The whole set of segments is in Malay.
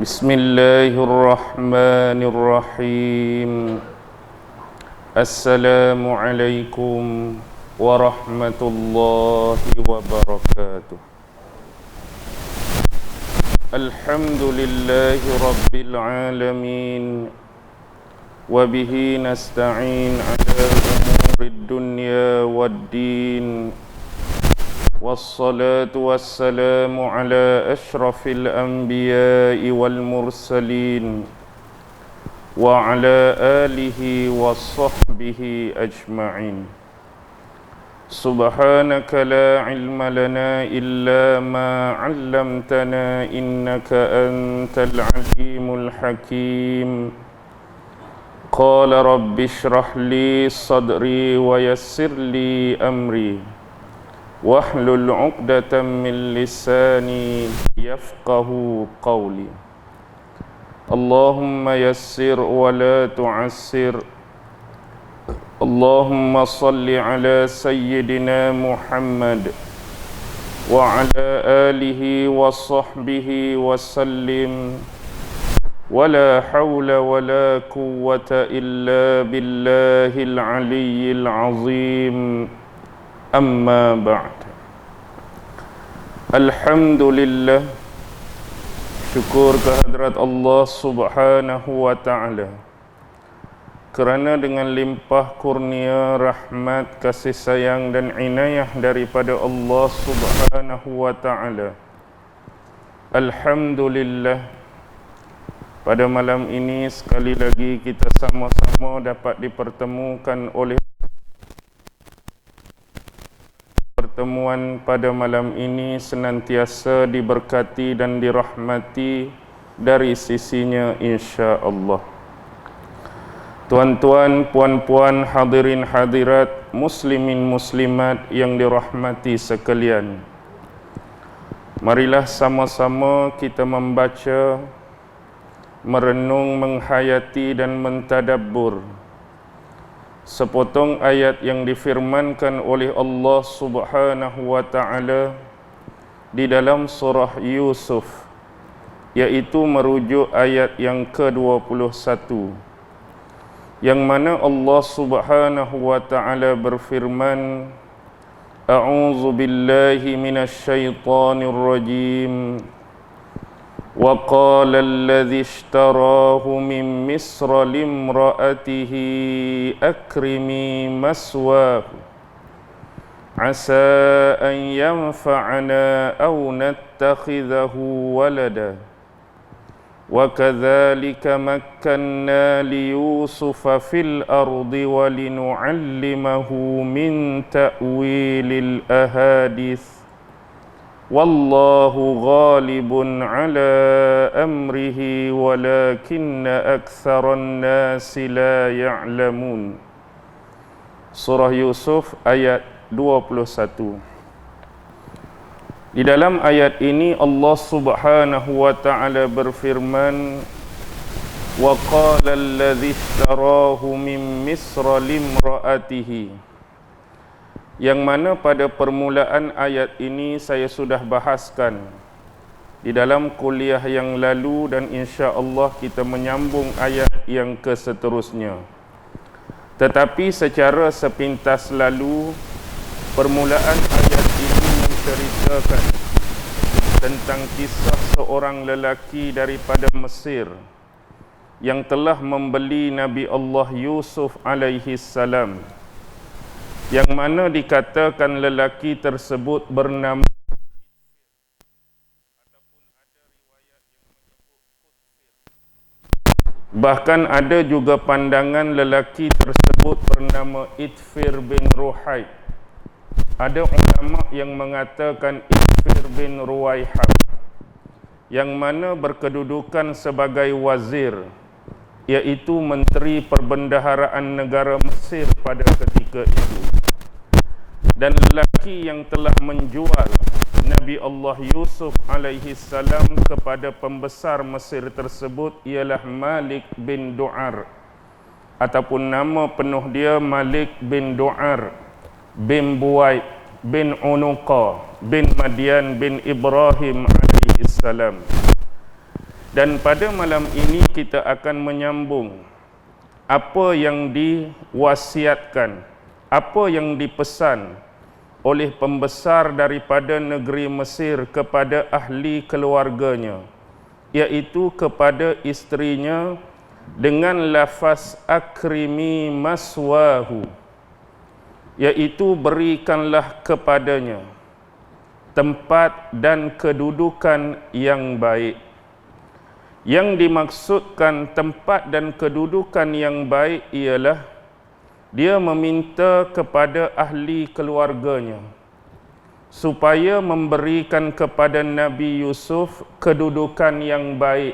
Bismillahirrahmanirrahim. Assalamualaikum warahmatullahi wabarakatuh. Alhamdulillahi rabbil alamin. Wabihi nasta'in ala umurid dunya waddin. Wassalatu wassalamu ala ashrafil anbiya'i wal mursalin wa ala alihi wa sahbihi ajma'in. Subhanaka la ilma lana illa ma 'allamtana innaka antal alimul hakim. Qala rabbi shrah li sadri wa yassir li amri wahlul 'uqdatam min lisani yafqahu qawli. Allahumma yassir wa la tu'assir. Allahumma salli ala sayyidina Muhammad wa ala alihi wa sahbihi wa sallim. Wa la hawla wa la quwwata illa billahil aliyyil azim. Amma ba'd. Alhamdulillah, syukur kehadrat Allah subhanahu wa ta'ala, kerana dengan limpah kurnia, rahmat, kasih sayang dan inayah daripada Allah subhanahu wa ta'ala, alhamdulillah, pada malam ini sekali lagi kita sama-sama dapat dipertemukan oleh pertemuan pada malam ini senantiasa diberkati dan dirahmati dari sisinya insya-Allah. Tuan-tuan, puan-puan, hadirin hadirat, muslimin muslimat yang dirahmati sekalian, marilah sama-sama kita membaca, merenung, menghayati dan mentadabbur sepotong ayat yang difirmankan oleh Allah subhanahu wa ta'ala di dalam surah Yusuf, yaitu merujuk ayat yang ke-21, yang mana Allah subhanahu wa ta'ala berfirman, A'udzu billahi minasyaitonir rajim. وَقَالَ الَّذِي اشْتَرَاهُ مِنْ مِصْرَ لِامْرَأَتِهِ أَكْرِمِي مَثْوَاهُ عَسَىٰ أَنْ يَنْفَعَنَا أَوْ نَتَّخِذَهُ وَلَدًا وَكَذَلِكَ مَكَّنَّا لِيُوسُفَ فِي الْأَرْضِ وَلِنُعَلِّمَهُ مِنْ تَأْوِيلِ الْأَحَادِيثِ Wallahu ghalibun ala amrihi walakinna aktsaran nasi la ya'lamun. Surah Yusuf ayat 21. Di dalam ayat ini Allah subhanahu wa ta'ala berfirman, Wa qala alladhi ishtarahu min misra limra'atihi, yang mana pada permulaan ayat ini saya sudah bahaskan di dalam kuliah yang lalu, dan insya-Allah kita menyambung ayat yang keseterusnya. Tetapi secara sepintas lalu, permulaan ayat ini menceritakan tentang kisah seorang lelaki daripada Mesir yang telah membeli Nabi Allah Yusuf alaihi salam, yang mana dikatakan lelaki tersebut bernama, ataupun ada riwayat yang menyebut Qutfir. Bahkan ada juga pandangan lelaki tersebut bernama Itfir bin Ruhaib. Ada ulama yang mengatakan Itfir bin Ruwaihab, yang mana berkedudukan sebagai wazir, iaitu Menteri Perbendaharaan Negara Mesir pada ketika itu. Dan lelaki yang telah menjual Nabi Allah Yusuf alaihi salam kepada pembesar Mesir tersebut ialah Malik bin Du'ar, ataupun nama penuh dia Malik bin Du'ar bin Buwaid bin Unuqa bin Madian bin Ibrahim alaihi salam. Dan pada malam ini kita akan menyambung apa yang diwasiatkan, apa yang dipesan oleh pembesar daripada negeri Mesir kepada ahli keluarganya, iaitu kepada isterinya dengan lafaz akrimi maswahu, iaitu berikanlah kepadanya tempat dan kedudukan yang baik. Yang dimaksudkan tempat dan kedudukan yang baik ialah dia meminta kepada ahli keluarganya supaya memberikan kepada Nabi Yusuf kedudukan yang baik,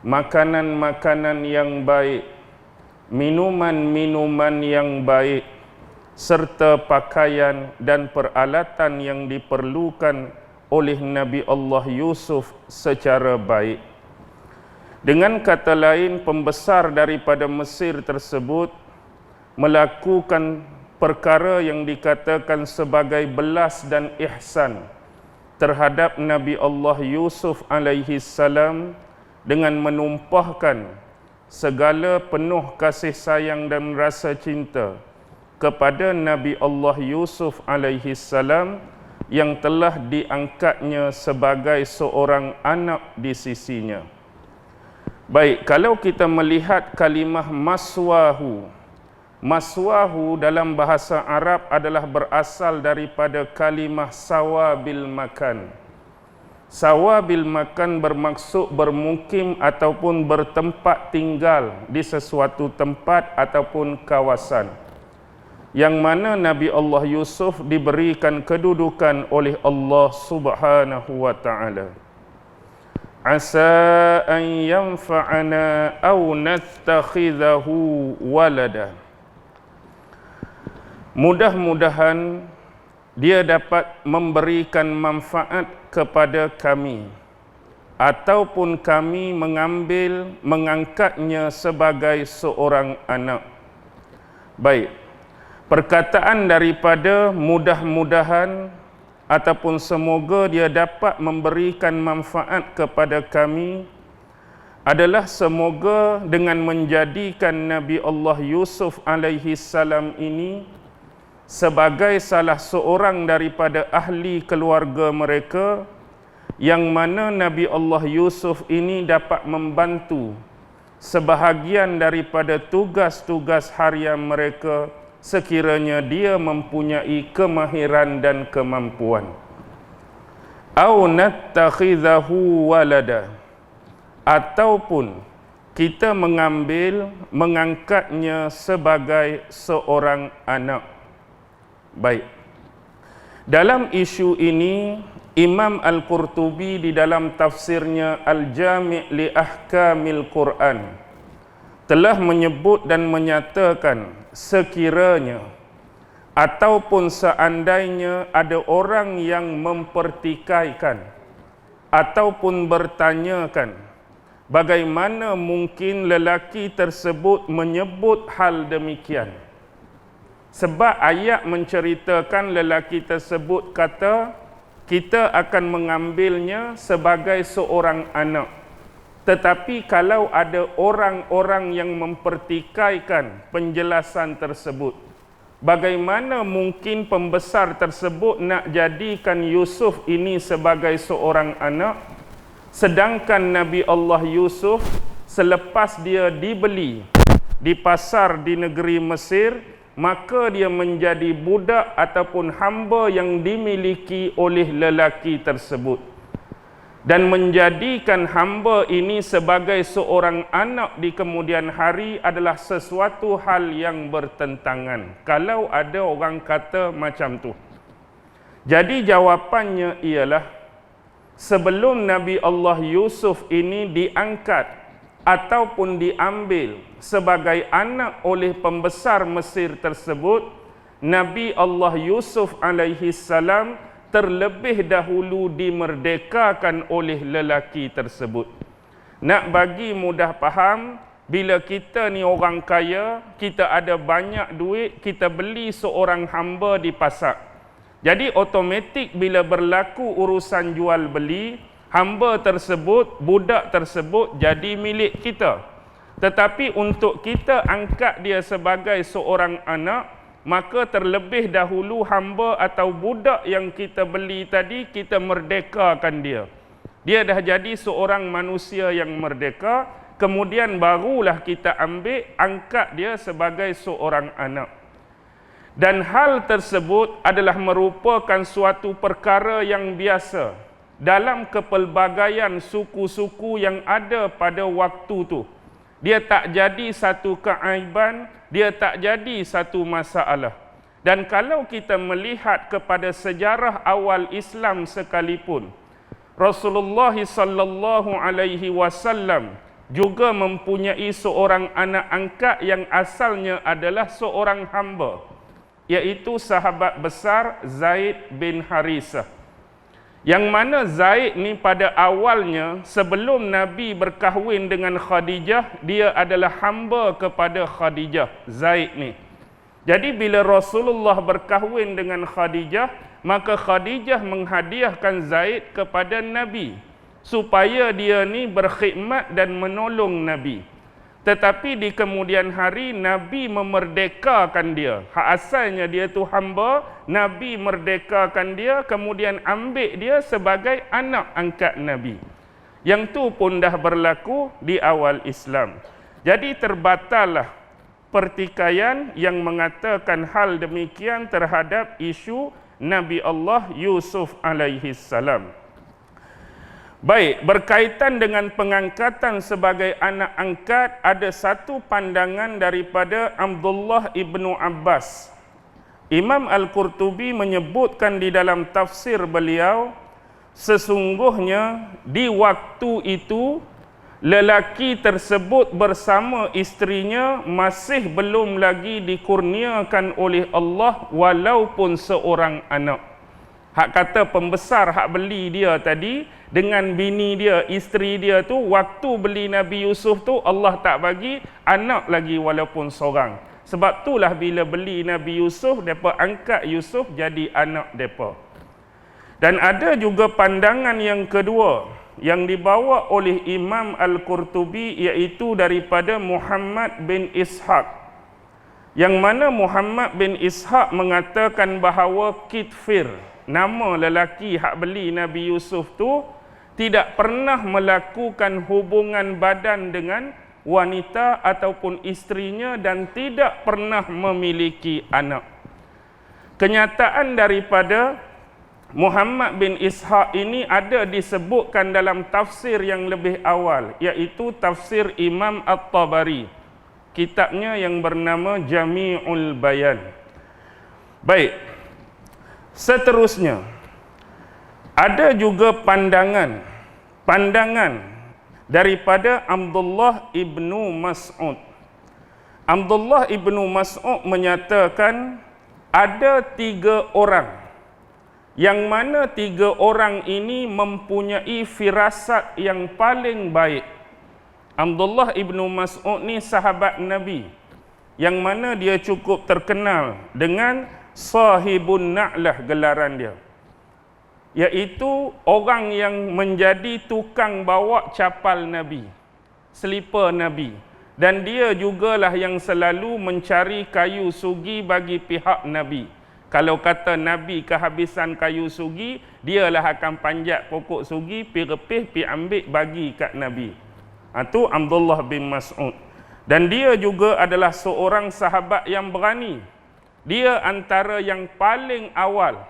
makanan-makanan yang baik, minuman-minuman yang baik, serta pakaian dan peralatan yang diperlukan oleh Nabi Allah Yusuf secara baik. Dengan kata lain, pembesar daripada Mesir tersebut melakukan perkara yang dikatakan sebagai belas dan ihsan terhadap Nabi Allah Yusuf alaihi salam dengan menumpahkan segala penuh kasih sayang dan rasa cinta kepada Nabi Allah Yusuf alaihi salam yang telah diangkatnya sebagai seorang anak di sisinya. Baik, kalau kita melihat kalimah maswahu, maswahu dalam bahasa Arab adalah berasal daripada kalimah sawabil makan. Sawabil makan bermaksud bermukim ataupun bertempat tinggal di sesuatu tempat ataupun kawasan, yang mana Nabi Allah Yusuf diberikan kedudukan oleh Allah Subhanahu wa taala. Asa an yanfa'ana aw nattakhidhahu walada. Mudah-mudahan dia dapat memberikan manfaat kepada kami ataupun kami mengangkatnya sebagai seorang anak. Baik, perkataan daripada mudah-mudahan ataupun semoga dia dapat memberikan manfaat kepada kami adalah semoga dengan menjadikan Nabi Allah Yusuf alaihi salam ini sebagai salah seorang daripada ahli keluarga mereka, yang mana Nabi Allah Yusuf ini dapat membantu sebahagian daripada tugas-tugas harian mereka sekiranya dia mempunyai kemahiran dan kemampuan. Au nattakhidhahu walada, ataupun kita mengangkatnya sebagai seorang anak. Baik. Dalam isu ini Imam Al-Qurtubi di dalam tafsirnya Al-Jami' li Ahkamil Quran telah menyebut dan menyatakan sekiranya ataupun seandainya ada orang yang mempertikaikan ataupun bertanyakan bagaimana mungkin lelaki tersebut menyebut hal demikian. Sebab ayat menceritakan lelaki tersebut kata, kita akan mengambilnya sebagai seorang anak. Tetapi kalau ada orang-orang yang mempertikaikan penjelasan tersebut, bagaimana mungkin pembesar tersebut nak jadikan Yusuf ini sebagai seorang anak, sedangkan Nabi Allah Yusuf selepas dia dibeli di pasar di negeri Mesir, maka dia menjadi budak ataupun hamba yang dimiliki oleh lelaki tersebut. Dan menjadikan hamba ini sebagai seorang anak di kemudian hari adalah sesuatu hal yang bertentangan kalau ada orang kata macam tu. Jadi jawapannya ialah, sebelum Nabi Allah Yusuf ini diangkat ataupun diambil sebagai anak oleh pembesar Mesir tersebut, Nabi Allah Yusuf alaihi salam terlebih dahulu dimerdekakan oleh lelaki tersebut. Nak bagi mudah faham, bila kita ni orang kaya, kita ada banyak duit, kita beli seorang hamba di pasar. Jadi automatik bila berlaku urusan jual beli, hamba tersebut, budak tersebut jadi milik kita. Tetapi untuk kita angkat dia sebagai seorang anak, maka terlebih dahulu hamba atau budak yang kita beli tadi, kita merdekakan dia. Dia dah jadi seorang manusia yang merdeka, kemudian barulah kita angkat dia sebagai seorang anak. Dan hal tersebut adalah merupakan suatu perkara yang biasa dalam kepelbagaian suku-suku yang ada pada waktu tu. Dia tak jadi satu keaiban, dia tak jadi satu masalah. Dan kalau kita melihat kepada sejarah awal Islam sekalipun, Rasulullah sallallahu alaihi wasallam juga mempunyai seorang anak angkat yang asalnya adalah seorang hamba, iaitu sahabat besar Zaid bin Harisah. Yang mana Zaid ni pada awalnya sebelum Nabi berkahwin dengan Khadijah, dia adalah hamba kepada Khadijah, Zaid ni. Jadi bila Rasulullah berkahwin dengan Khadijah, maka Khadijah menghadiahkan Zaid kepada Nabi supaya dia ni berkhidmat dan menolong Nabi. Tetapi di kemudian hari Nabi memerdekakan dia. Hak asalnya dia tu hamba, Nabi merdekakan dia, kemudian ambil dia sebagai anak angkat Nabi. Yang tu pun dah berlaku di awal Islam. Jadi terbatallah pertikaian yang mengatakan hal demikian terhadap isu Nabi Allah Yusuf alaihi salam. Baik, berkaitan dengan pengangkatan sebagai anak angkat, ada satu pandangan daripada Abdullah ibnu Abbas. Imam Al-Qurtubi menyebutkan di dalam tafsir beliau, sesungguhnya di waktu itu lelaki tersebut bersama isterinya masih belum lagi dikurniakan oleh Allah walaupun seorang anak. Hak kata pembesar hak beli dia tadi dengan bini dia, isteri dia tu, waktu beli Nabi Yusuf tu Allah tak bagi anak lagi walaupun seorang. Sebab itulah bila beli Nabi Yusuf, mereka angkat Yusuf jadi anak mereka. Dan ada juga pandangan yang kedua yang dibawa oleh Imam Al-Qurtubi, iaitu daripada Muhammad bin Ishaq. Yang mana Muhammad bin Ishaq mengatakan bahawa Kitfir, nama lelaki hak beli Nabi Yusuf tu, tidak pernah melakukan hubungan badan dengan wanita ataupun isterinya dan tidak pernah memiliki anak. Kenyataan daripada Muhammad bin Ishaq ini ada disebutkan dalam tafsir yang lebih awal, iaitu tafsir Imam At-Tabari, kitabnya yang bernama Jami'ul Bayan. Baik, seterusnya ada juga pandangan daripada Abdullah ibnu Mas'ud. Abdullah ibnu Mas'ud menyatakan ada 3 orang, yang mana 3 orang ini mempunyai firasat yang paling baik. Abdullah ibnu Mas'ud ni sahabat Nabi, yang mana dia cukup terkenal dengan Sahibun Na'lah gelaran dia, iaitu orang yang menjadi tukang bawa capal Nabi, selipar Nabi. Dan dia jugalah yang selalu mencari kayu sugi bagi pihak Nabi. Kalau kata Nabi kehabisan kayu sugi, dialah akan panjat pokok sugi, pi repih, pi ambil bagi kat Nabi. Itu Abdullah bin Mas'ud. Dan dia juga adalah seorang sahabat yang berani. Dia antara yang paling awal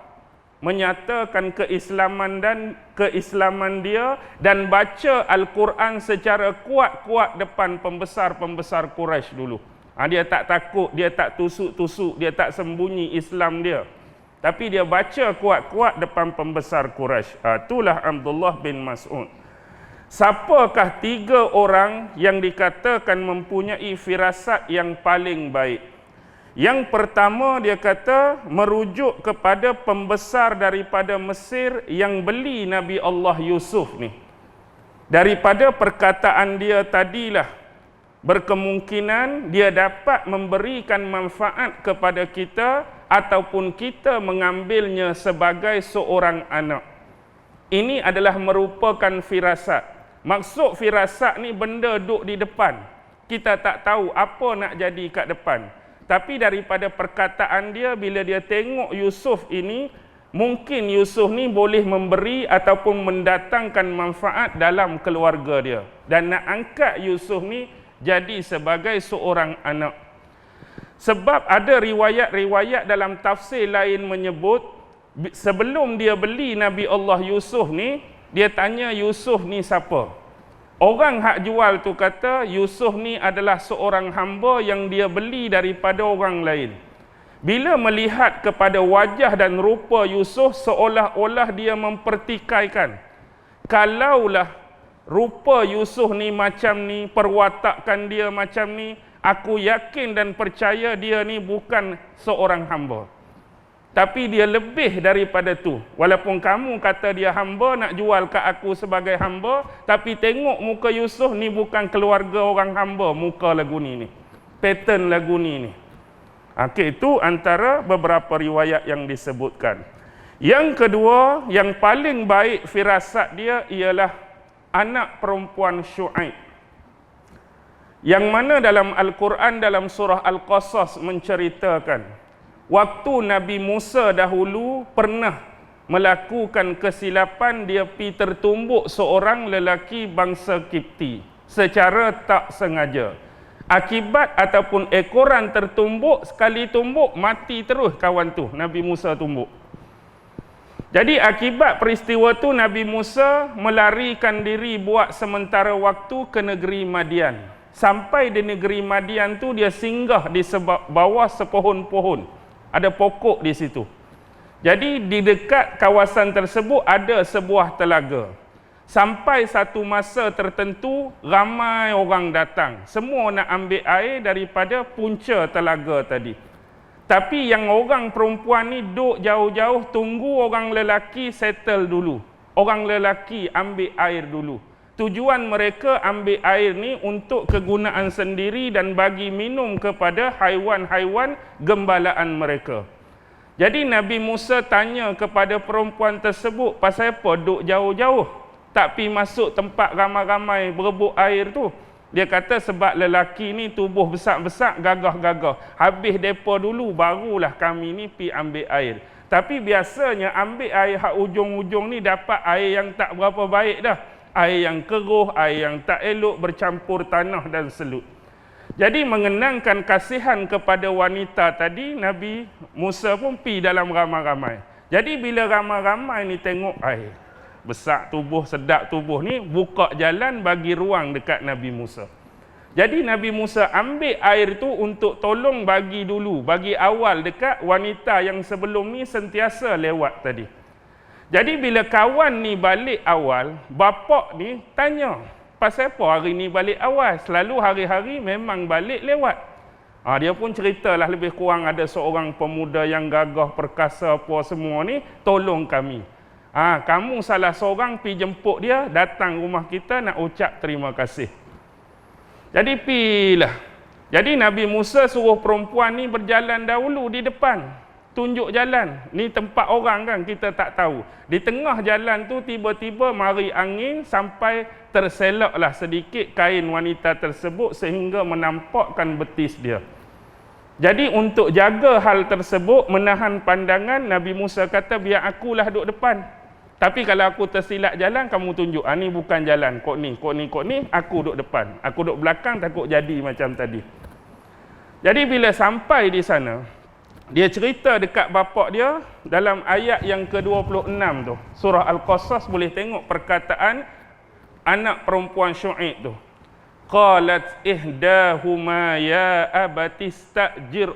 menyatakan keislaman dia dan baca Al-Quran secara kuat-kuat depan pembesar-pembesar Quraisy dulu. Dia tak takut, dia tak tusuk-tusuk, dia tak sembunyi Islam dia. Tapi dia baca kuat-kuat depan pembesar Quraisy. Itulah Abdullah bin Mas'ud. Siapakah 3 orang yang dikatakan mempunyai firasat yang paling baik? Yang pertama dia kata merujuk kepada pembesar daripada Mesir yang beli Nabi Allah Yusuf ni. Daripada perkataan dia tadilah berkemungkinan dia dapat memberikan manfaat kepada kita ataupun kita mengambilnya sebagai seorang anak. Ini adalah merupakan firasat. Maksud firasat ni benda duduk di depan. Kita tak tahu apa nak jadi kat depan. Tapi daripada perkataan dia, bila dia tengok Yusuf ini, mungkin Yusuf ni boleh memberi ataupun mendatangkan manfaat dalam keluarga dia. Dan nak angkat Yusuf ni jadi sebagai seorang anak. Sebab ada riwayat-riwayat dalam tafsir lain menyebut, sebelum dia beli Nabi Allah Yusuf ni, dia tanya Yusuf ni siapa? Orang hak jual tu kata Yusuf ni adalah seorang hamba yang dia beli daripada orang lain. Bila melihat kepada wajah dan rupa Yusuf, seolah-olah dia mempertikaikan, kalaulah rupa Yusuf ni macam ni, perwatakan dia macam ni, aku yakin dan percaya dia ni bukan seorang hamba. Tapi dia lebih daripada tu. Walaupun kamu kata dia hamba, nak jual kat aku sebagai hamba, tapi tengok muka Yusuf ni bukan keluarga orang hamba, muka lagu ni. Pattern lagu ni. Okey, itu antara beberapa riwayat yang disebutkan. Yang kedua, yang paling baik firasat dia ialah anak perempuan Syuaib. Yang mana dalam Al-Quran dalam surah Al-Qasas menceritakan waktu Nabi Musa dahulu pernah melakukan kesilapan, dia pi tertumbuk seorang lelaki bangsa Kipti secara tak sengaja. Akibat ataupun ekoran tertumbuk, sekali tumbuk mati terus kawan tu, Nabi Musa tumbuk. Jadi akibat peristiwa tu Nabi Musa melarikan diri buat sementara waktu ke negeri Madian. Sampai di negeri Madian tu dia singgah di bawah sepohon-pohon. Ada pokok di situ. Jadi di dekat kawasan tersebut ada sebuah telaga. Sampai satu masa tertentu ramai orang datang. Semua nak ambil air daripada punca telaga tadi. Tapi yang orang perempuan ni duduk jauh-jauh tunggu orang lelaki settle dulu. Orang lelaki ambil air dulu. Tujuan mereka ambil air ni untuk kegunaan sendiri dan bagi minum kepada haiwan-haiwan gembalaan mereka. Jadi Nabi Musa tanya kepada perempuan tersebut, pasal apa duduk jauh-jauh tak pi masuk tempat ramai-ramai berebut air tu? Dia kata sebab lelaki ni tubuh besar-besar, gagah-gagah. Habis depa dulu barulah kami ni pi ambil air. Tapi biasanya ambil air hak ujung-ujung ni dapat air yang tak berapa baik dah. Air yang keruh, air yang tak elok, bercampur tanah dan selut. Jadi mengenangkan kasihan kepada wanita tadi, Nabi Musa pun pi dalam ramai-ramai. Jadi bila ramai-ramai ni tengok air besar tubuh, sedap tubuh ni, buka jalan bagi ruang dekat Nabi Musa. Jadi Nabi Musa ambil air tu untuk tolong bagi dulu, bagi awal dekat wanita yang sebelum ni sentiasa lewat tadi. Jadi bila kawan ni balik awal, bapak ni tanya, pasal apa hari ni balik awal? Selalu hari-hari memang balik lewat. Dia pun ceritalah lebih kurang ada seorang pemuda yang gagah, perkasa apa semua ni, tolong kami. Kamu salah seorang pi jemput dia, datang rumah kita nak ucap terima kasih. Jadi pilah. Jadi Nabi Musa suruh perempuan ni berjalan dahulu di depan. Tunjuk jalan. Ni tempat orang kan, kita tak tahu. Di tengah jalan tu tiba-tiba mari angin sampai terselaklah sedikit kain wanita tersebut sehingga menampakkan betis dia. Jadi untuk jaga hal tersebut, menahan pandangan, Nabi Musa kata biar akulah duduk depan. Tapi kalau aku tersilap jalan, kamu tunjuk. Ni bukan jalan. Kok ni, aku duduk depan. Aku duduk belakang takut jadi macam tadi. Jadi bila sampai di sana, dia cerita dekat bapak dia dalam ayat yang ke-26 tu. Surah Al-Qasas boleh tengok perkataan anak perempuan Syuaib tu. Qalat ihdahuma ya abati istajir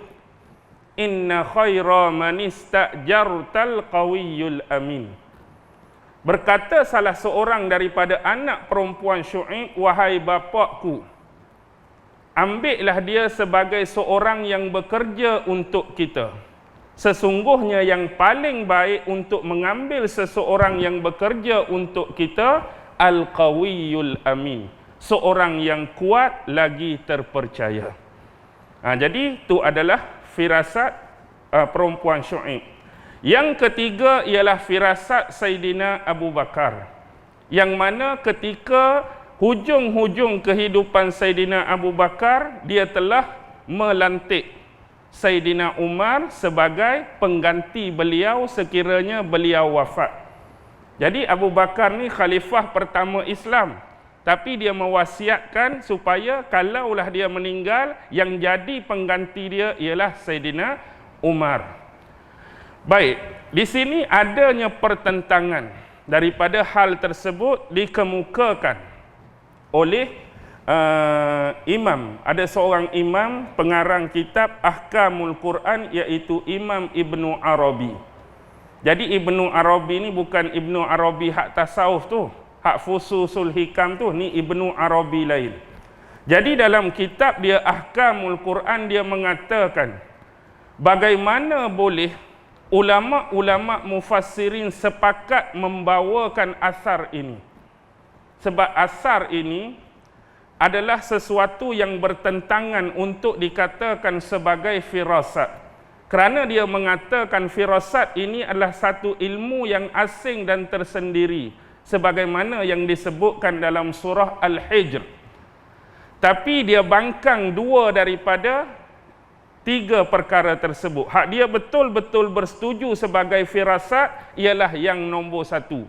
inna khaira man istajartal qawiyyul amin. Berkata salah seorang daripada anak perempuan Syuaib, wahai bapakku, ambillah dia sebagai seorang yang bekerja untuk kita. Sesungguhnya yang paling baik untuk mengambil seseorang yang bekerja untuk kita, Al-Qawiyyul Amin. Seorang yang kuat lagi terpercaya. Jadi itu adalah firasat perempuan Syuaib. Yang ketiga ialah firasat Saidina Abu Bakar, yang mana ketika hujung-hujung kehidupan Saidina Abu Bakar, dia telah melantik Saidina Umar sebagai pengganti beliau sekiranya beliau wafat. Jadi Abu Bakar ni khalifah pertama Islam, tapi dia mewasiatkan supaya kalaulah dia meninggal, yang jadi pengganti dia ialah Saidina Umar. Baik, di sini adanya pertentangan daripada hal tersebut dikemukakan oleh imam. Ada seorang imam pengarang kitab Ahkamul Quran, iaitu Imam Ibnu Arabi. Jadi Ibnu Arabi ni bukan Ibnu Arabi hak tasawuf tu, hak fususul hikam tu, ni Ibnu Arabi lain. Jadi dalam kitab dia Ahkamul Quran, dia mengatakan bagaimana boleh ulama-ulama mufassirin sepakat membawakan asar ini. Sebab asar ini adalah sesuatu yang bertentangan untuk dikatakan sebagai firasat. Kerana dia mengatakan firasat ini adalah satu ilmu yang asing dan tersendiri, sebagaimana yang disebutkan dalam surah Al-Hijr. Tapi dia bangkang dua daripada tiga perkara tersebut. Hak dia betul-betul bersetuju sebagai firasat ialah yang nombor satu.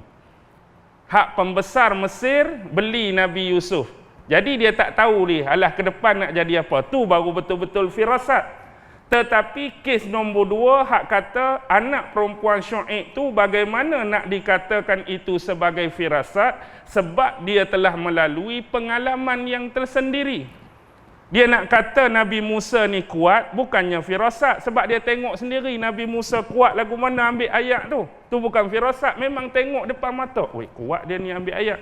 Hak pembesar Mesir beli Nabi Yusuf. Jadi dia tak tahu dia, alah ke depan nak jadi apa. Tu baru betul-betul firasat. Tetapi kes nombor dua, hak kata anak perempuan Syuaib tu bagaimana nak dikatakan itu sebagai firasat, sebab dia telah melalui pengalaman yang tersendiri. Dia nak kata Nabi Musa ni kuat, bukannya firasat, sebab dia tengok sendiri Nabi Musa kuat lagu mana ambil ayat tu. Tu bukan firasat, memang tengok depan mata. Weh, kuat dia ni ambil ayat.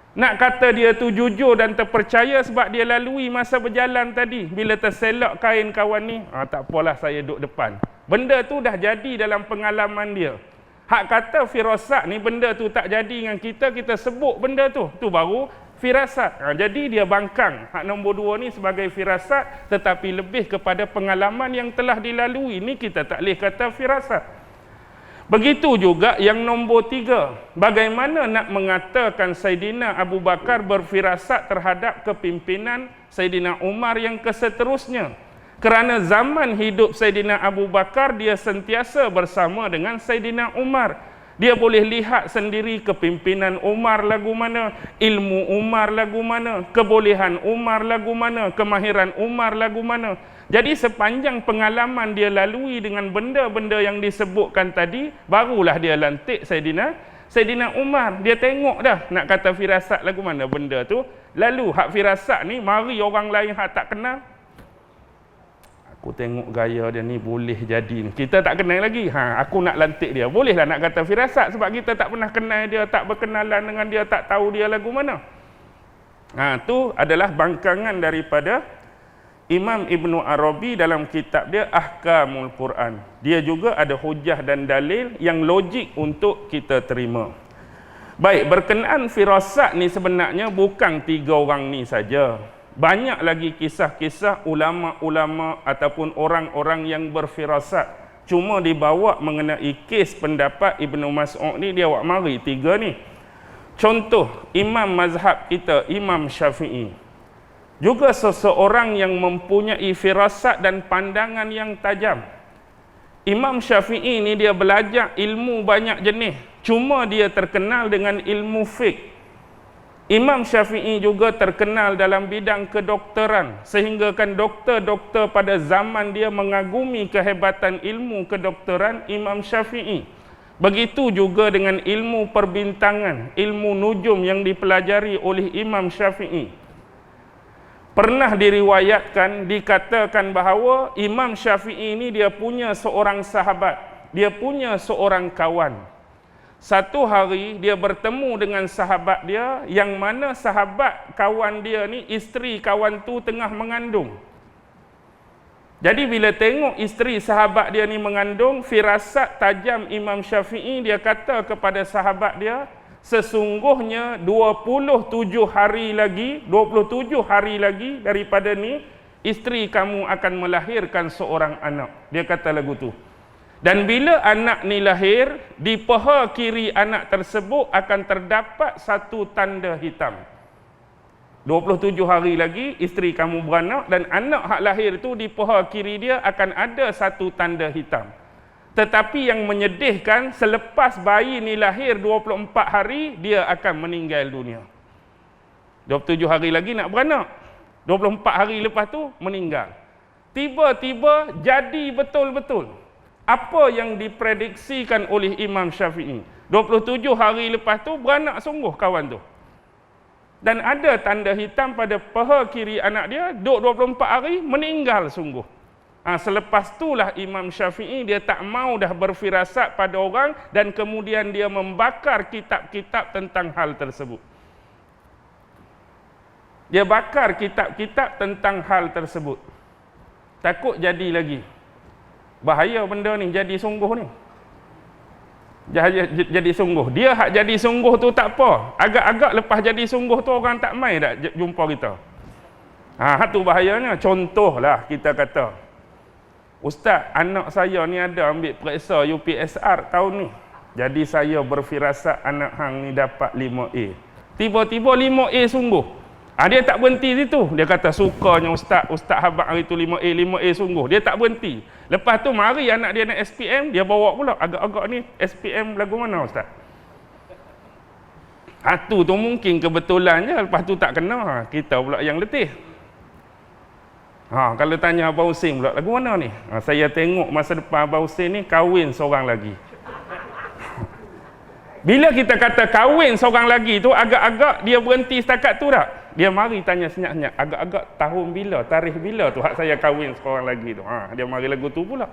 Nak kata dia tu jujur dan terpercaya sebab dia lalui masa berjalan tadi. Bila terselak kain kawan ni, tak apalah saya duduk depan. Benda tu dah jadi dalam pengalaman dia. Hak kata firasat ni benda tu tak jadi dengan kita, kita sebut benda tu. Tu baru firasat. Jadi dia bangkang hak nombor dua ni sebagai firasat, tetapi lebih kepada pengalaman yang telah dilalui. Ni kita tak boleh kata firasat. Begitu juga yang nombor tiga, bagaimana nak mengatakan Saidina Abu Bakar berfirasat terhadap kepimpinan Saidina Umar yang keseterusnya. Kerana zaman hidup Saidina Abu Bakar, dia sentiasa bersama dengan Saidina Umar. Dia boleh lihat sendiri kepimpinan Umar lagu mana, ilmu Umar lagu mana, kebolehan Umar lagu mana, kemahiran Umar lagu mana. Jadi sepanjang pengalaman dia lalui dengan benda-benda yang disebutkan tadi, barulah dia lantik Saidina Umar. Dia tengok dah, nak kata firasat lagu mana benda tu. Lalu hak firasat ni, mari orang lain hak tak kenal. Aku tengok gaya dia ni boleh jadi ni. Kita tak kenal lagi. Aku nak lantik dia. Bolehlah nak kata firasat sebab kita tak pernah kenal dia, tak berkenalan dengan dia, tak tahu dia lagu mana. Tu adalah bangkangan daripada Imam Ibnu Arabi dalam kitab dia Ahkamul Quran. Dia juga ada hujah dan dalil yang logik untuk kita terima. Baik, berkenaan firasat ni sebenarnya bukan tiga orang ni saja. Banyak lagi kisah-kisah ulama-ulama ataupun orang-orang yang berfirasat. Cuma dibawa mengenai kes pendapat Ibnu Mas'ud ni, dia awak mari tiga ni. Contoh, imam mazhab kita, Imam Syafi'i. Juga seseorang yang mempunyai firasat dan pandangan yang tajam. Imam Syafi'i ni dia belajar ilmu banyak jenis. Cuma dia terkenal dengan ilmu fiqh. Imam Syafi'i juga terkenal dalam bidang kedokteran, sehingga kan doktor-doktor pada zaman dia mengagumi kehebatan ilmu kedokteran Imam Syafi'i. Begitu juga dengan ilmu perbintangan, ilmu nujum yang dipelajari oleh Imam Syafi'i. Pernah diriwayatkan, dikatakan bahawa Imam Syafi'i ini dia punya seorang sahabat, dia punya seorang kawan. Satu hari dia bertemu dengan sahabat dia, yang mana sahabat kawan dia ni, isteri kawan tu tengah mengandung. Jadi bila tengok isteri sahabat dia ni mengandung, firasat tajam Imam Syafi'i, dia kata kepada sahabat dia, sesungguhnya 27 hari lagi daripada ni, isteri kamu akan melahirkan seorang anak. Dia kata lagu tu. Dan bila anak ni lahir, di paha kiri anak tersebut akan terdapat satu tanda hitam. 27 hari lagi isteri kamu beranak dan anak hak lahir tu di paha kiri dia akan ada satu tanda hitam. Tetapi yang menyedihkan, selepas bayi ni lahir 24 hari dia akan meninggal dunia. 27 hari lagi nak beranak, 24 hari lepas tu meninggal. Tiba-tiba jadi betul-betul apa yang diprediksikan oleh Imam Syafi'i. 27 hari lepas tu beranak sungguh kawan tu. Dan ada tanda hitam pada paha kiri anak dia, duk 24 hari meninggal sungguh. Selepas itulah Imam Syafi'i dia tak mau dah berfirasat pada orang dan kemudian dia membakar kitab-kitab tentang hal tersebut. Dia bakar kitab-kitab tentang hal tersebut. Takut jadi lagi. Bahaya benda ni jadi sungguh ni. Jadi sungguh. Dia hak jadi sungguh tu tak apa. Agak-agak lepas jadi sungguh tu orang tak mai dah jumpa kita. Tu bahayanya. Contohlah kita kata, Ustaz, anak saya ni ada ambil periksa UPSR tahun ni. Jadi saya berfirasat anak hang ni dapat 5A. Tiba-tiba 5A sungguh. Dia tak berhenti situ. Dia kata sukanya Ustaz habaq hari tu 5A sungguh. Dia tak berhenti. Lepas tu mari anak dia nak SPM, dia bawa pula agak-agak ni SPM lagu mana Ustaz? Tu mungkin kebetulan je, lepas tu tak kena. Kita pula yang letih. Kalau tanya Abang Husin pula, lagu mana ni? Saya tengok masa depan Abang Husin ni kahwin seorang lagi. Bila kita kata kahwin seorang lagi tu, agak-agak dia berhenti setakat tu tak? Dia mari tanya senyap-senyap, agak-agak tahun bila, tarikh bila tu hak saya kahwin seorang lagi tu. Dia mari lagu tu pula.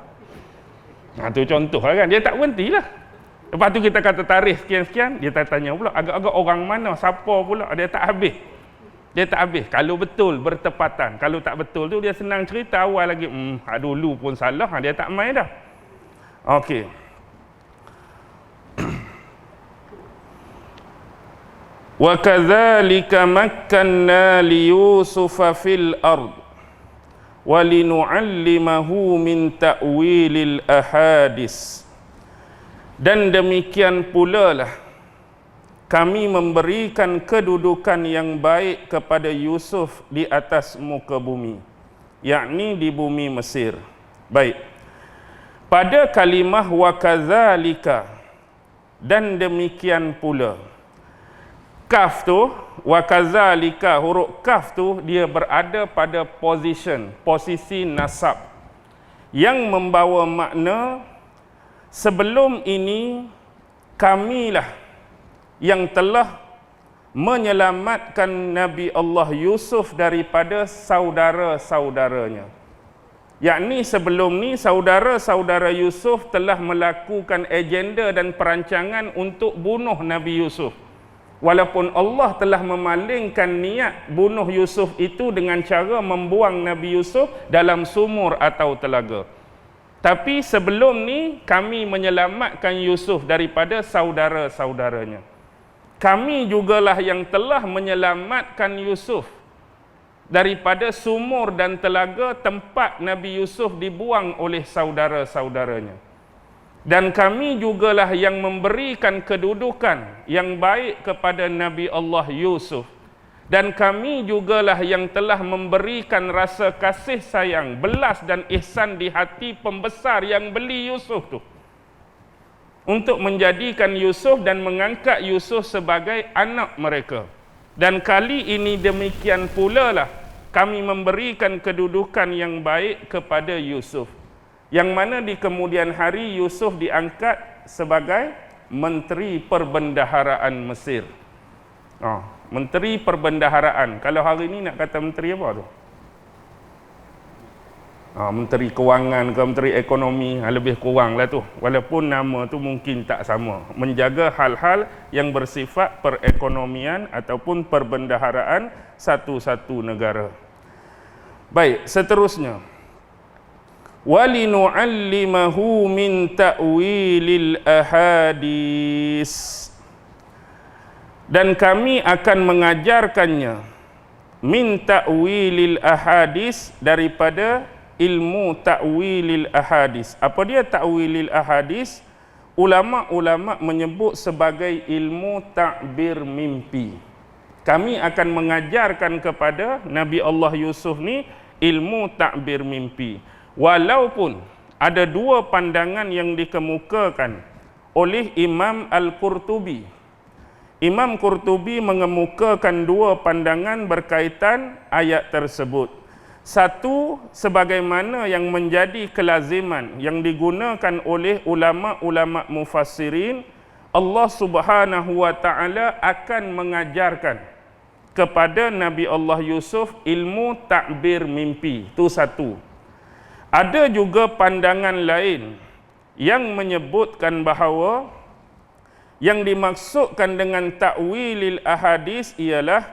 Tu contoh lah kan, dia tak berhenti lah. Lepas tu kita kata tarikh sekian-sekian, dia tak tanya pula, agak-agak orang mana, siapa pula, dia tak habis. Dia tak habis. Kalau betul bertepatan, kalau tak betul tu dia senang cerita awal lagi. Dulu pun salah, dia tak main dah. Okey. Wa kadzalika makkanna li Yusufa fil ard wa linu'allimahu min ta'wilil ahadis. Dan demikian pula lah kami memberikan kedudukan yang baik kepada Yusuf di atas muka bumi, yakni di bumi Mesir. Baik. Pada kalimah wa kadzalika, dan demikian pula, kaf tu, wa kadzalika, huruf kaf tu dia berada pada posisi nasab yang membawa makna sebelum ini kamilah yang telah menyelamatkan Nabi Allah Yusuf daripada saudara-saudaranya. Yakni sebelum ni saudara-saudara Yusuf telah melakukan agenda dan perancangan untuk bunuh Nabi Yusuf. Walaupun Allah telah memalingkan niat bunuh Yusuf itu dengan cara membuang Nabi Yusuf dalam sumur atau telaga. Tapi sebelum ni kami menyelamatkan Yusuf daripada saudara-saudaranya. Kami jugalah yang telah menyelamatkan Yusuf daripada sumur dan telaga tempat Nabi Yusuf dibuang oleh saudara-saudaranya. Dan kami jugalah yang memberikan kedudukan yang baik kepada Nabi Allah Yusuf. Dan kami jugalah yang telah memberikan rasa kasih sayang, belas dan ihsan di hati pembesar yang beli Yusuf tu, untuk menjadikan Yusuf dan mengangkat Yusuf sebagai anak mereka. Dan kali ini demikian pula lah kami memberikan kedudukan yang baik kepada Yusuf, yang mana di kemudian hari Yusuf diangkat sebagai Menteri Perbendaharaan Mesir. Menteri Perbendaharaan. Kalau hari ini nak kata menteri apa tu? Menteri Kewangan ke Menteri Ekonomi, lebih kurang lah tu. Walaupun nama tu mungkin tak sama. Menjaga hal-hal yang bersifat perekonomian ataupun perbendaharaan satu-satu negara. Baik, seterusnya. Walinu'allimahu min ta'wilil ahadis. Dan kami akan mengajarkannya min ta'wilil ahadis, daripada ilmu ta'wilil ahadis. Apa dia ta'wilil ahadis? Ulama-ulama menyebut sebagai ilmu takbir mimpi. Kami akan mengajarkan kepada Nabi Allah Yusuf ni ilmu takbir mimpi. Walaupun ada dua pandangan yang dikemukakan oleh Imam Al-Qurtubi. Imam Qurtubi mengemukakan dua pandangan berkaitan ayat tersebut. Satu, sebagaimana yang menjadi kelaziman yang digunakan oleh ulama-ulama mufassirin, Allah Subhanahu wa taala akan mengajarkan kepada Nabi Allah Yusuf ilmu takbir mimpi. Itu satu. Ada juga pandangan lain yang menyebutkan bahawa yang dimaksudkan dengan ta'wilil ahadis ialah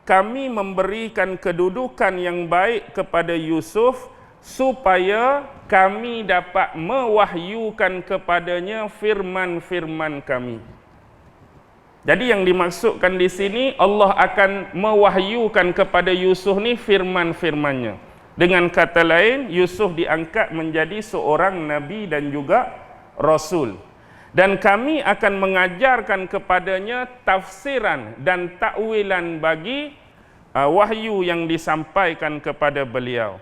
kami memberikan kedudukan yang baik kepada Yusuf supaya kami dapat mewahyukan kepadanya firman-firman kami. Jadi yang dimaksudkan di sini Allah akan mewahyukan kepada Yusuf ni firman-firmannya. Dengan kata lain, Yusuf diangkat menjadi seorang nabi dan juga rasul. Dan kami akan mengajarkan kepadanya tafsiran dan takwilan bagi wahyu yang disampaikan kepada beliau.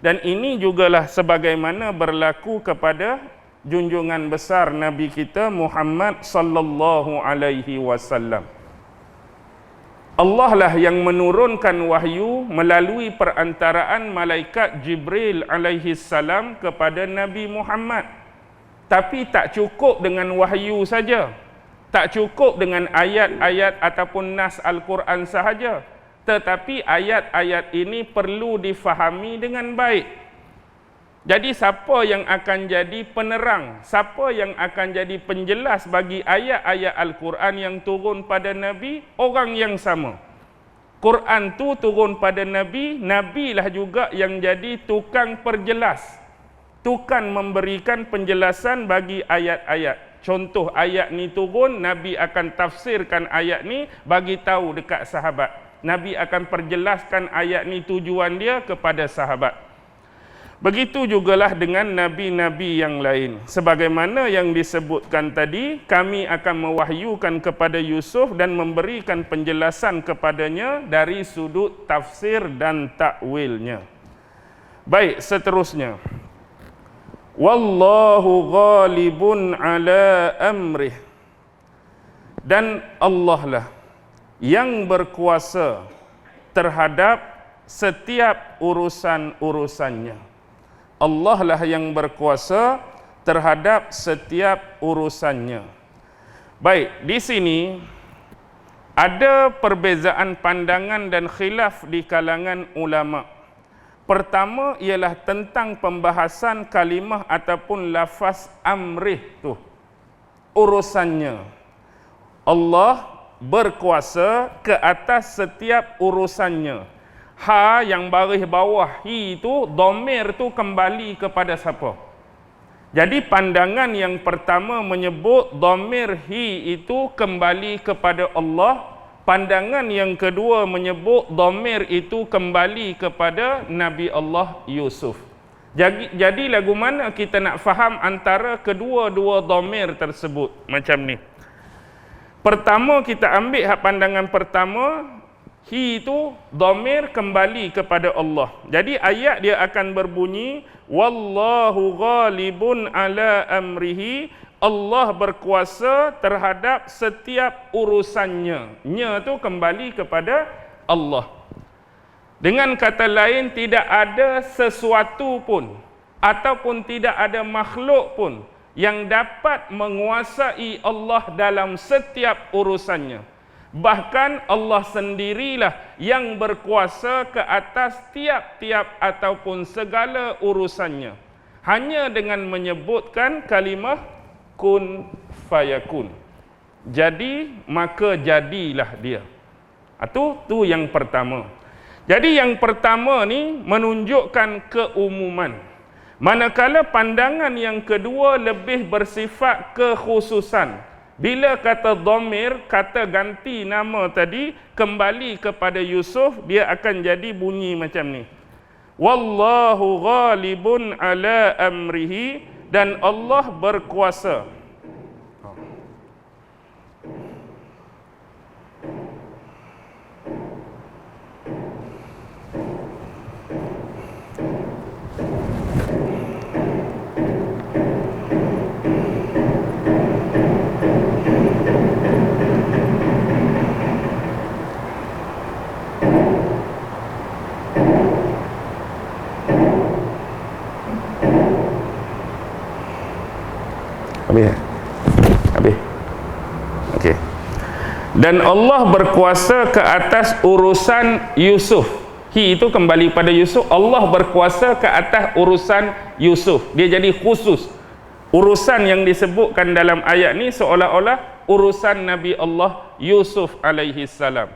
Dan ini jugalah sebagaimana berlaku kepada junjungan besar Nabi kita Muhammad sallallahu alaihi wasallam. Allah lah yang menurunkan wahyu melalui perantaraan malaikat Jibril alaihi salam kepada Nabi Muhammad. Tapi tak cukup dengan wahyu saja. Tak cukup dengan ayat-ayat ataupun nas Al-Quran sahaja. Tetapi ayat-ayat ini perlu difahami dengan baik. Jadi siapa yang akan jadi penerang, siapa yang akan jadi penjelas bagi ayat-ayat Al-Quran yang turun pada Nabi? Orang yang sama. Quran tu turun pada Nabi, Nabi lah juga yang jadi tukang perjelas. Tukang memberikan penjelasan bagi ayat-ayat. Contoh ayat ni turun, Nabi akan tafsirkan ayat ni, bagi tahu dekat sahabat. Nabi akan perjelaskan ayat ni tujuan dia kepada sahabat. Begitu jugalah dengan nabi-nabi yang lain. Sebagaimana yang disebutkan tadi, kami akan mewahyukan kepada Yusuf dan memberikan penjelasan kepadanya dari sudut tafsir dan takwilnya. Baik, seterusnya. Wallahu ghalibun ala amrih. Dan Allah lah yang berkuasa terhadap setiap urusan-urusannya. Allah lah yang berkuasa terhadap setiap urusannya. Baik, di sini ada perbezaan pandangan dan khilaf di kalangan ulama. Pertama ialah tentang pembahasan kalimah ataupun lafaz amrih tu. Urusannya. Allah berkuasa ke atas setiap urusannya. Ha yang baris bawah hi itu, dhamir tu kembali kepada siapa? Jadi pandangan yang pertama menyebut dhamir hi itu kembali kepada Allah. Pandangan yang kedua menyebut dhamir itu kembali kepada Nabi Allah Yusuf. Jadi lagu mana kita nak faham antara kedua-dua dhamir tersebut macam ni. Pertama kita ambil pandangan pertama, hi itu dhamir kembali kepada Allah. Jadi ayat dia akan berbunyi wallahu ghalibun ala amrihi. Allah berkuasa terhadap setiap urusannya. Nya tu kembali kepada Allah. Dengan kata lain, tidak ada sesuatu pun ataupun tidak ada makhluk pun yang dapat menguasai Allah dalam setiap urusannya. Bahkan Allah sendirilah yang berkuasa ke atas tiap-tiap ataupun segala urusannya. Hanya dengan menyebutkan kalimah kun fayakun. Jadi maka jadilah dia. Tu yang pertama. Jadi yang pertama ni menunjukkan keumuman. Manakala pandangan yang kedua lebih bersifat kekhususan. Bila kata dhamir, kata ganti nama tadi kembali kepada Yusuf, dia akan jadi bunyi macam ni. Wallahu ghalibun ala amrihi, dan Allah berkuasa. Habis. Okey. Dan Allah berkuasa ke atas urusan Yusuf. Itu kembali pada Yusuf. Allah berkuasa ke atas urusan Yusuf. Dia jadi khusus. Urusan yang disebutkan dalam ayat ni seolah-olah urusan Nabi Allah Yusuf alaihi salam.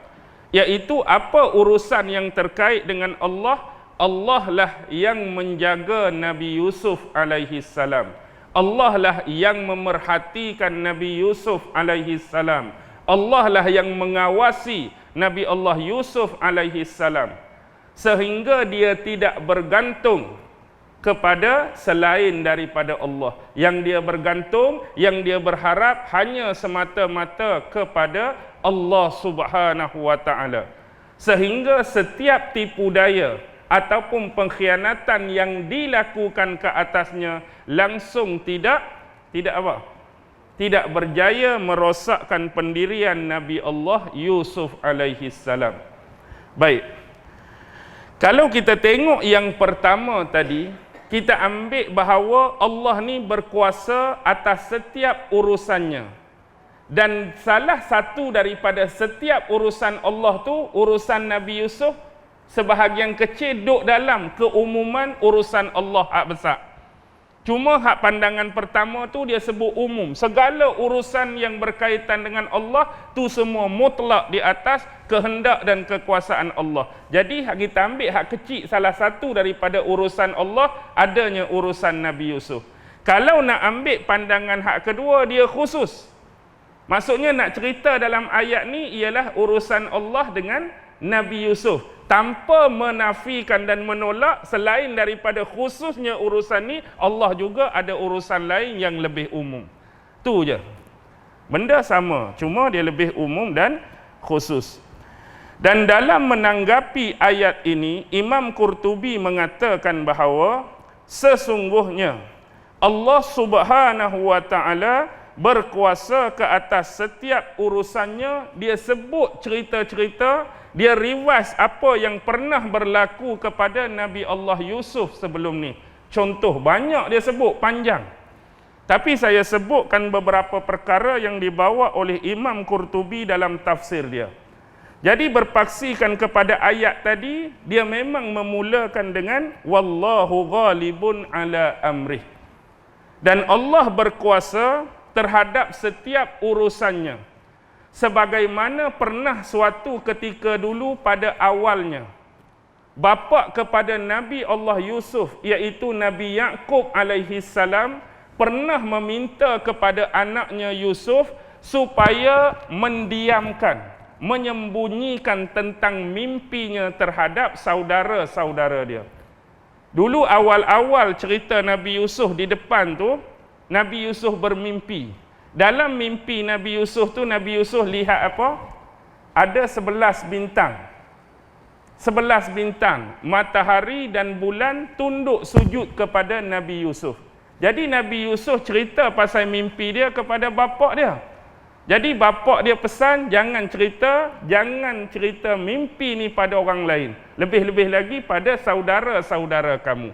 Iaitu apa urusan yang terkait dengan Allah? Allah lah yang menjaga Nabi Yusuf alaihi salam. Allah lah yang memerhatikan Nabi Yusuf alaihi salam. Allah lah yang mengawasi Nabi Allah Yusuf alaihi salam, sehingga dia tidak bergantung kepada selain daripada Allah. Yang dia bergantung, yang dia berharap hanya semata-mata kepada Allah Subhanahu wa taala. Sehingga setiap tipu daya ataupun pengkhianatan yang dilakukan ke atasnya langsung tidak apa? Tidak berjaya merosakkan pendirian Nabi Allah Yusuf alaihi salam. Baik. Kalau kita tengok yang pertama tadi, kita ambil bahawa Allah ni berkuasa atas setiap urusannya. Dan salah satu daripada setiap urusan Allah tu, urusan Nabi Yusuf, sebahagian kecil duduk dalam keumuman urusan Allah hak besar. Cuma hak pandangan pertama tu dia sebut umum. Segala urusan yang berkaitan dengan Allah tu semua mutlak di atas kehendak dan kekuasaan Allah. Jadi hak kita ambil hak kecil, salah satu daripada urusan Allah adanya urusan Nabi Yusuf. Kalau nak ambil pandangan hak kedua, dia khusus. Maksudnya nak cerita dalam ayat ni ialah urusan Allah dengan Nabi Yusuf, tanpa menafikan dan menolak selain daripada khususnya urusan ni, Allah juga ada urusan lain yang lebih umum. Tu je. Benda sama, cuma dia lebih umum dan khusus. Dan dalam menanggapi ayat ini, Imam Qurtubi mengatakan bahawa sesungguhnya Allah Subhanahu wa taala berkuasa ke atas setiap urusannya. Dia sebut cerita-cerita, dia rivais apa yang pernah berlaku kepada Nabi Allah Yusuf sebelum ni. Contoh banyak dia sebut, panjang. Tapi saya sebutkan beberapa perkara yang dibawa oleh Imam Qurtubi dalam tafsir dia. Jadi berpaksikan kepada ayat tadi, dia memang memulakan dengan wallahu ghalibun ala amrih. Dan Allah berkuasa terhadap setiap urusannya. Sebagaimana pernah suatu ketika dulu pada awalnya, bapa kepada Nabi Allah Yusuf, iaitu Nabi Yaqub alaihi salam, pernah meminta kepada anaknya Yusuf supaya mendiamkan, menyembunyikan tentang mimpinya terhadap saudara-saudara dia. Dulu awal-awal cerita Nabi Yusuf di depan tu, Nabi Yusuf bermimpi. Dalam mimpi Nabi Yusuf tu, Nabi Yusuf lihat apa? Ada 11 bintang. 11 bintang, matahari dan bulan tunduk sujud kepada Nabi Yusuf. Jadi Nabi Yusuf cerita pasal mimpi dia kepada bapa dia. Jadi bapa dia pesan, jangan cerita mimpi ni pada orang lain. Lebih-lebih lagi pada saudara-saudara kamu.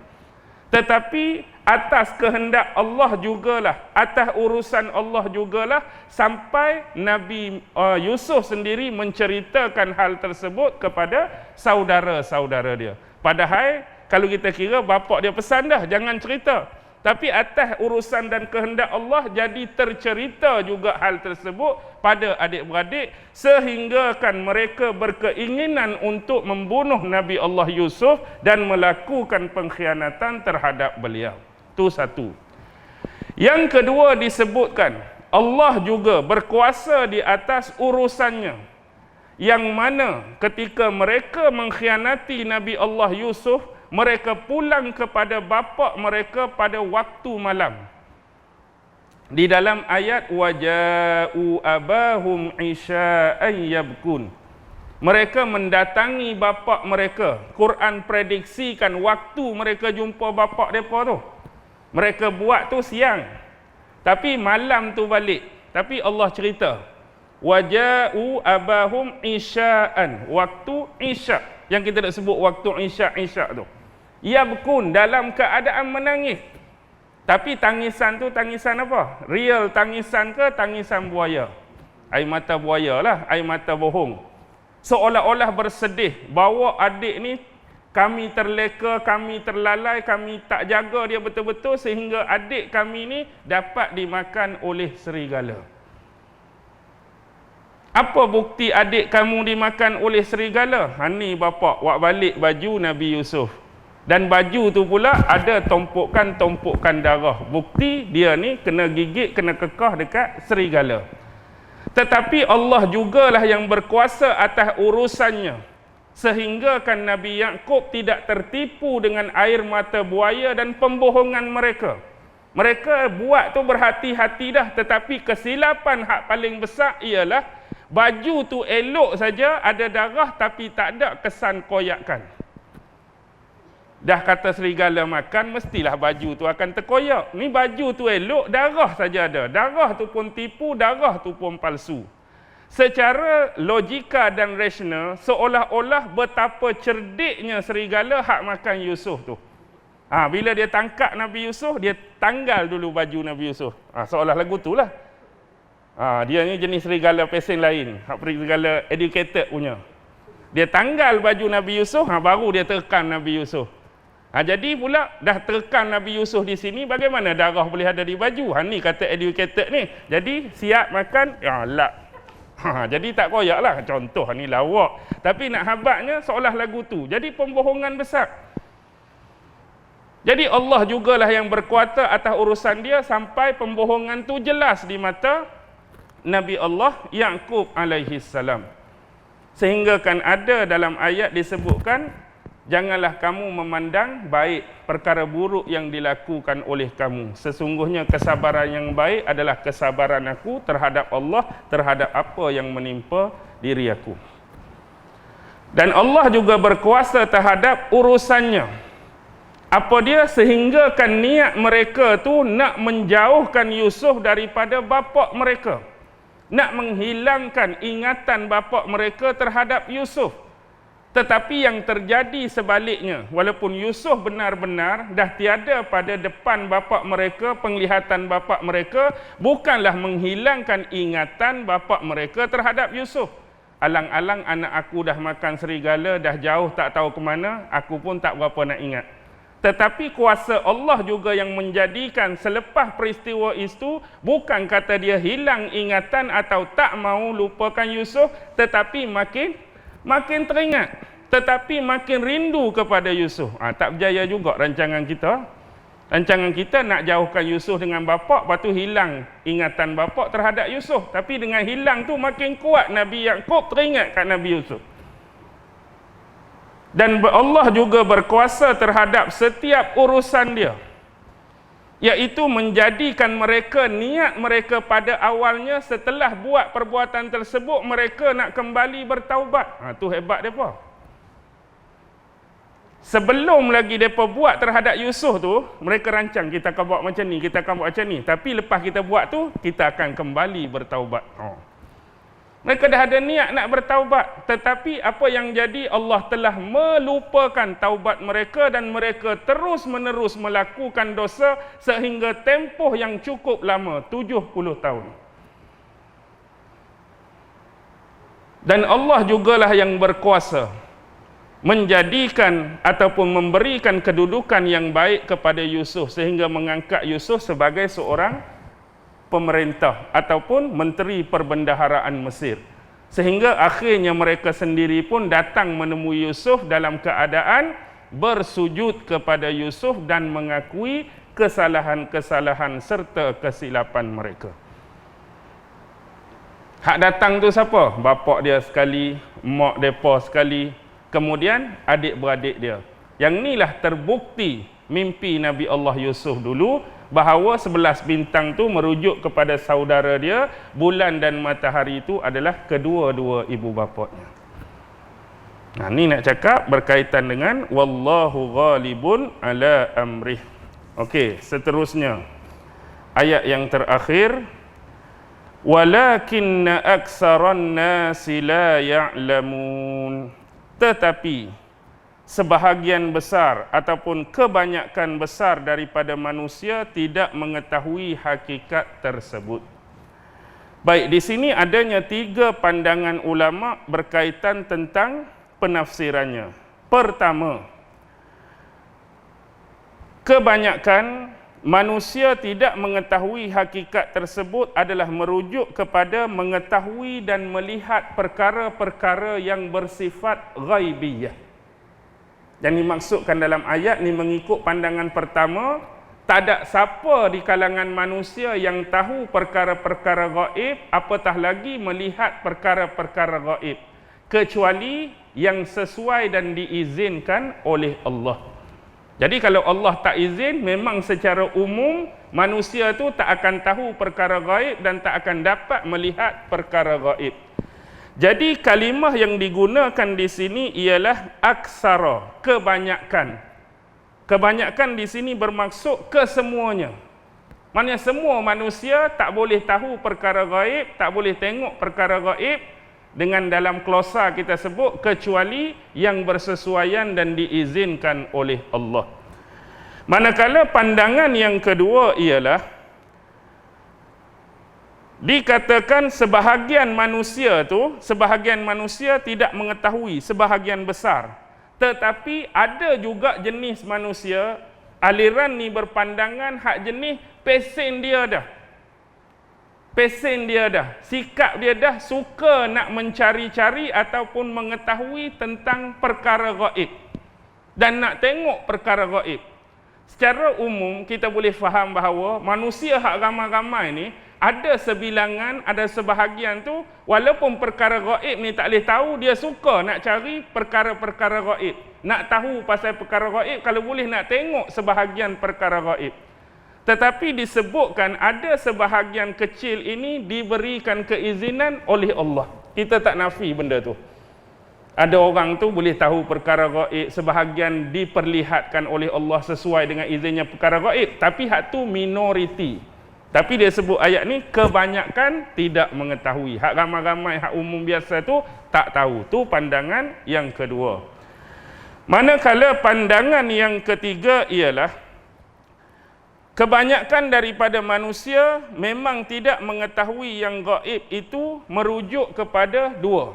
Tetapi atas kehendak Allah jugalah, atas urusan Allah jugalah, sampai Nabi Yusuf sendiri menceritakan hal tersebut kepada saudara-saudara dia. Padahal kalau kita kira bapa dia pesan dah, jangan cerita. Tapi atas urusan dan kehendak Allah, jadi tercerita juga hal tersebut pada adik-beradik, sehinggakan mereka berkeinginan untuk membunuh Nabi Allah Yusuf dan melakukan pengkhianatan terhadap beliau. Itu satu. Yang kedua disebutkan, Allah juga berkuasa di atas urusannya. Yang mana ketika mereka mengkhianati Nabi Allah Yusuf, mereka pulang kepada bapa mereka pada waktu malam. Di dalam ayat waja'u abahum isya'an yabkun, mereka mendatangi bapa mereka. Quran prediksikan waktu mereka jumpa bapa mereka tu. Mereka buat tu siang, tapi malam tu balik. Tapi Allah cerita waja'u abahum isya'an, waktu isya', yang kita nak sebut waktu isya' tu, yabkun, dalam keadaan menangis. Tapi tangisan tu tangisan apa? Real tangisan ke tangisan buaya? Air mata buaya lah, air mata bohong. Seolah-olah bersedih bahawa adik ni kami terleka, kami terlalai, kami tak jaga dia betul-betul sehingga adik kami ni dapat dimakan oleh serigala. Apa bukti adik kamu dimakan oleh serigala? Ni bapa wak balik baju Nabi Yusuf. Dan baju tu pula ada tumpukan-tumpukan darah. Bukti dia ni kena gigit, kena kekah dekat serigala. Tetapi Allah jugalah yang berkuasa atas urusannya, sehingga kan Nabi Yaqub tidak tertipu dengan air mata buaya dan pembohongan mereka. Mereka buat tu berhati-hati dah, tetapi kesilapan hak paling besar ialah baju tu elok saja ada darah tapi tak ada kesan koyakkan. Dah kata serigala makan, mestilah baju tu akan terkoyak. Ni baju tu elok, darah saja ada. Darah tu pun tipu, darah tu pun palsu. Secara logika dan rasional, seolah-olah betapa cerdiknya serigala hak makan Yusuf tu. Bila dia tangkap Nabi Yusuf, dia tanggal dulu baju Nabi Yusuf. Seolah lagu tu lah. Dia ni jenis serigala pesen lain. Hak serigala educated punya. Dia tanggal baju Nabi Yusuf, baru dia tekan Nabi Yusuf. Jadi pula dah tekan Nabi Yusuf di sini, bagaimana darah boleh ada di baju? Ni kata educated ni. Jadi siap makan, lak. Jadi tak koyak lah. Contoh ni lawak. Tapi nak habatnya seolah lagu tu. Jadi pembohongan besar. Jadi Allah jugalah yang berkuasa atas urusan dia sampai pembohongan tu jelas di mata Nabi Allah Yaqub alaihi salam. Sehingga kan ada dalam ayat disebutkan, janganlah kamu memandang baik perkara buruk yang dilakukan oleh kamu. Sesungguhnya kesabaran yang baik adalah kesabaran aku terhadap Allah, terhadap apa yang menimpa diri aku. Dan Allah juga berkuasa terhadap urusannya. Apa dia? Sehingga kan niat mereka tu nak menjauhkan Yusuf daripada bapa mereka. Nak menghilangkan ingatan bapa mereka terhadap Yusuf. Tetapi yang terjadi sebaliknya, walaupun Yusuf benar-benar dah tiada pada depan bapa mereka, penglihatan bapa mereka, bukanlah menghilangkan ingatan bapa mereka terhadap Yusuf. Alang-alang anak aku dah makan serigala, dah jauh tak tahu ke mana, aku pun tak berapa nak ingat. Tetapi kuasa Allah juga yang menjadikan selepas peristiwa itu, bukan kata dia hilang ingatan atau tak mau lupakan Yusuf, tetapi makin teringat, tetapi makin rindu kepada Yusuf. Tak berjaya juga rancangan kita. Rancangan kita nak jauhkan Yusuf dengan bapa, lepas tu hilang ingatan bapa terhadap Yusuf. Tapi dengan hilang tu makin kuat Nabi Yaqub teringat kat Nabi Yusuf. Dan Allah juga berkuasa terhadap setiap urusan dia, iaitu menjadikan mereka, niat mereka pada awalnya setelah buat perbuatan tersebut, mereka nak kembali bertaubat. Tu hebat mereka. Sebelum lagi mereka buat terhadap Yusuf tu, mereka rancang kita akan buat macam ni, kita akan buat macam ni. Tapi lepas kita buat tu, kita akan kembali bertaubat. Mereka dah ada niat nak bertaubat, tetapi apa yang jadi, Allah telah melupakan taubat mereka dan mereka terus-menerus melakukan dosa sehingga tempoh yang cukup lama, 70 tahun. Dan Allah jugalah yang berkuasa menjadikan ataupun memberikan kedudukan yang baik kepada Yusuf sehingga mengangkat Yusuf sebagai seorang pemerintah ataupun menteri perbendaharaan Mesir. Sehingga akhirnya mereka sendiri pun datang menemui Yusuf dalam keadaan bersujud kepada Yusuf dan mengakui kesalahan-kesalahan serta kesilapan mereka. Hak datang tu siapa? Bapak dia sekali, mak depa sekali, kemudian adik-beradik dia. Yang inilah terbukti mimpi Nabi Allah Yusuf dulu, bahawa 11 bintang tu merujuk kepada saudara dia, bulan dan matahari itu adalah kedua-dua ibu bapanya. Nah, ni nak cakap berkaitan dengan wallahu ghalibun ala amrih. Okey, seterusnya ayat yang terakhir, walakinna aktsaran nasi la ya'lamun. Tetapi sebahagian besar ataupun kebanyakan besar daripada manusia tidak mengetahui hakikat tersebut. Baik, di sini adanya 3 pandangan ulama berkaitan tentang penafsirannya. Pertama, kebanyakan manusia tidak mengetahui hakikat tersebut adalah merujuk kepada mengetahui dan melihat perkara-perkara yang bersifat ghaibiyah. Yang dimaksudkan dalam ayat ni mengikut pandangan pertama, tak ada siapa di kalangan manusia yang tahu perkara-perkara gaib, apatah lagi melihat perkara-perkara gaib, kecuali yang sesuai dan diizinkan oleh Allah. Jadi kalau Allah tak izin, memang secara umum manusia tu tak akan tahu perkara gaib dan tak akan dapat melihat perkara gaib. Jadi kalimah yang digunakan di sini ialah aksara, kebanyakan. Kebanyakan di sini bermaksud kesemuanya. Maksudnya semua manusia tak boleh tahu perkara gaib, tak boleh tengok perkara gaib, dengan dalam klosa kita sebut kecuali yang bersesuaian dan diizinkan oleh Allah. Manakala pandangan yang kedua ialah dikatakan sebahagian manusia tidak mengetahui, sebahagian besar. Tetapi ada juga jenis manusia, aliran ni berpandangan hak jenis pesen dia dah. Pesen dia dah, sikap dia dah suka nak mencari-cari ataupun mengetahui tentang perkara gaib dan nak tengok perkara gaib. Secara umum kita boleh faham bahawa manusia hak ramai-ramai ni ada sebilangan, ada sebahagian tu walaupun perkara gaib ni tak boleh tahu, dia suka nak cari perkara-perkara gaib, nak tahu pasal perkara gaib, kalau boleh nak tengok sebahagian perkara gaib. Tetapi disebutkan ada sebahagian kecil ini diberikan keizinan oleh Allah. Kita tak nafi benda tu. Ada orang tu boleh tahu perkara gaib, sebahagian diperlihatkan oleh Allah sesuai dengan izinnya perkara gaib, tapi hak tu minoriti. Tapi dia sebut ayat ni kebanyakan tidak mengetahui. Hak ramai-ramai, hak umum biasa tu tak tahu. Tu pandangan yang kedua. Manakala pandangan yang ketiga ialah kebanyakan daripada manusia memang tidak mengetahui yang gaib itu merujuk kepada 2.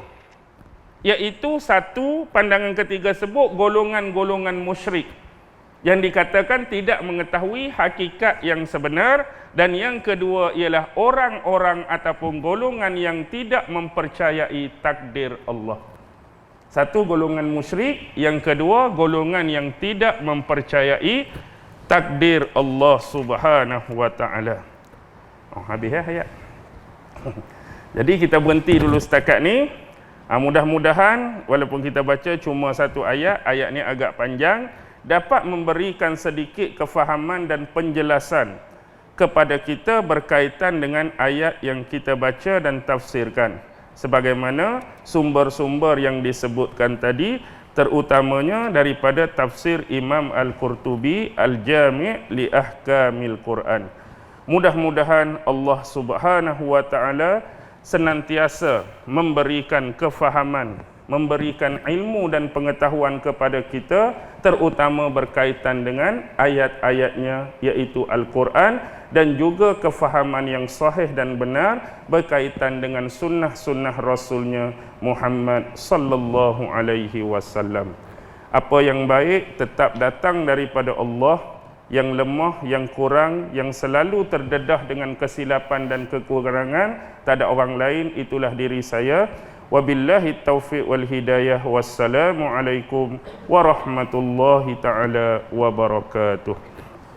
Iaitu satu, pandangan ketiga sebut golongan-golongan musyrik yang dikatakan tidak mengetahui hakikat yang sebenar, dan yang kedua ialah orang-orang ataupun golongan yang tidak mempercayai takdir Allah. Satu golongan musyrik, yang kedua golongan yang tidak mempercayai takdir Allah Subhanahu wa taala. Habis ayat. Jadi kita berhenti dulu setakat ni. Mudah-mudahan walaupun kita baca cuma satu ayat, ayat ni agak panjang, dapat memberikan sedikit kefahaman dan penjelasan kepada kita berkaitan dengan ayat yang kita baca dan tafsirkan. Sebagaimana sumber-sumber yang disebutkan tadi, terutamanya daripada tafsir Imam Al-Qurtubi Al-Jami' li Ahkamil Quran. Mudah-mudahan Allah Subhanahu wa taala senantiasa memberikan kefahaman, memberikan ilmu dan pengetahuan kepada kita, terutama berkaitan dengan ayat-ayatnya iaitu Al-Quran, dan juga kefahaman yang sahih dan benar berkaitan dengan sunnah-sunnah Rasulnya Muhammad sallallahu alaihi wasallam. Apa yang baik tetap datang daripada Allah, yang lemah, yang kurang, yang selalu terdedah dengan kesilapan dan kekurangan, tak ada orang lain, itulah diri saya. Wabillahi taufiq wal hidayah. Wassalamu alaikum warahmatullahi taala wabarakatuh.